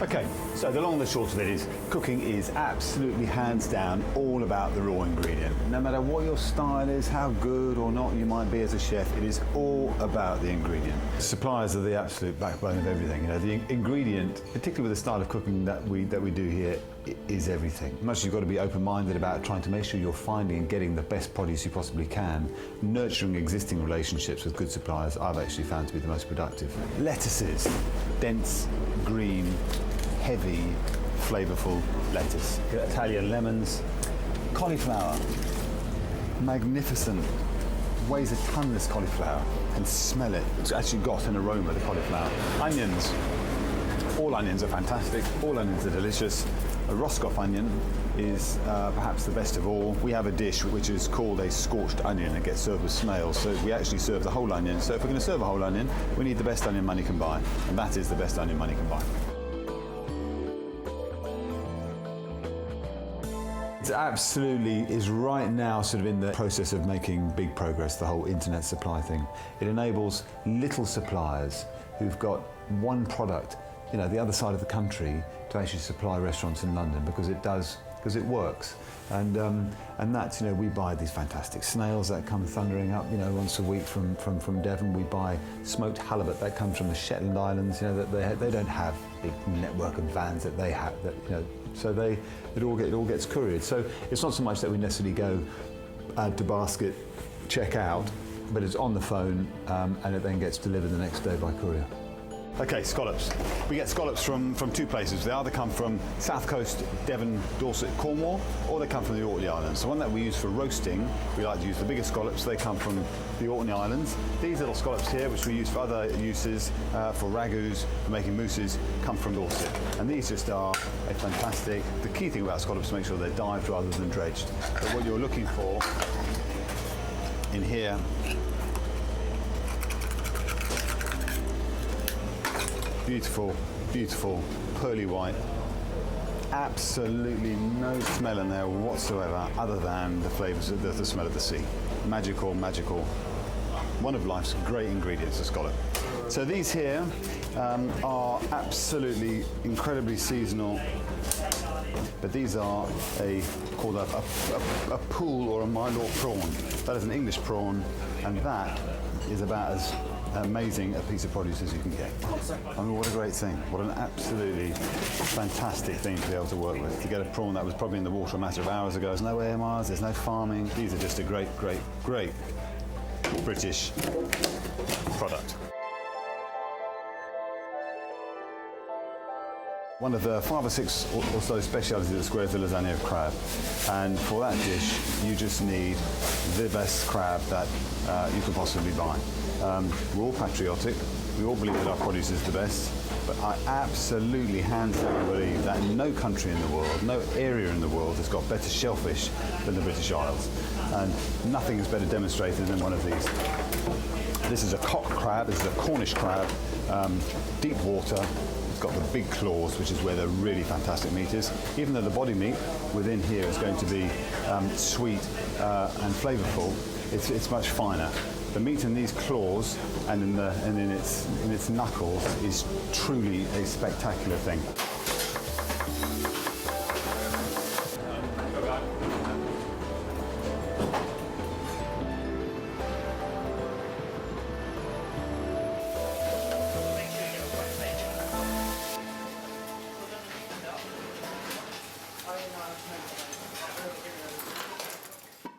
Okay, so the long and the short of it is, cooking is absolutely hands down all about the raw ingredient. No matter what your style is, how good or not you might be as a chef, it is all about the ingredient. Suppliers are the absolute backbone of everything. You know, the ingredient, particularly with the style of cooking that we do here, is everything. Much you've got to be open-minded about trying to make sure you're finding and getting the best produce you possibly can. Nurturing existing relationships with good suppliers I've actually found to be the most productive. Lettuces, dense, green, heavy, flavourful lettuce. Italian lemons, cauliflower, magnificent. Weighs a ton, this cauliflower. Can smell it. It's actually got an aroma, the cauliflower. Onions. All onions are fantastic. All onions are delicious. A Roscoff onion is perhaps the best of all. We have a dish which is called a scorched onion. It gets served with snails, so we actually serve the whole onion. So if we're going to serve a whole onion, we need the best onion money can buy, and that is the best onion money can buy. It absolutely is right now sort of in the process of making big progress, the whole internet supply thing. It enables little suppliers who've got one product, you know, the other side of the country, to actually supply restaurants in London, because it works. And that's, you know, we buy these fantastic snails that come thundering up, you know, once a week from Devon. We buy smoked halibut that comes from the Shetland Islands, you know, that they don't have big network of vans that they have, that, you know, so it all gets couriered. So it's not so much that we necessarily go add to basket, check out, but it's on the phone, and it then gets delivered the next day by courier. Okay, scallops. We get scallops from two places. They either come from South Coast, Devon, Dorset, Cornwall, or they come from the Orkney Islands. So one that we use for roasting, we like to use the bigger scallops. They come from the Orkney Islands. These little scallops here, which we use for other uses, for ragus, for making mousses, come from Dorset. And these just are a fantastic. The key thing about scallops is to make sure they're dived rather than dredged. But what you're looking for in here, beautiful, beautiful, pearly white. Absolutely no smell in there whatsoever other than the flavours, the smell of the sea. Magical, magical. One of life's great ingredients, a scallop. So these here are absolutely incredibly seasonal, but these are called a pool or a Mylord prawn. That is an English prawn, and that is about as amazing a piece of produce as you can get. I mean, what a great thing. What an absolutely fantastic thing to be able to work with. To get a prawn that was probably in the water a matter of hours ago. There's no AMRs, there's no farming. These are just a great, great, great British product. One of the 5 or 6 or so specialities of the square is the lasagna of crab. And for that dish, you just need the best crab that you can possibly buy. We're all patriotic. We all believe that our produce is the best. But I absolutely hands down believe that no country in the world, no area in the world has got better shellfish than the British Isles. And nothing is better demonstrated than one of these. This is a cock crab, this is a Cornish crab, deep water. It's got the big claws, which is where the really fantastic meat is. Even though the body meat within here is going to be sweet and flavourful, it's much finer. The meat in these claws and in its knuckles is truly a spectacular thing.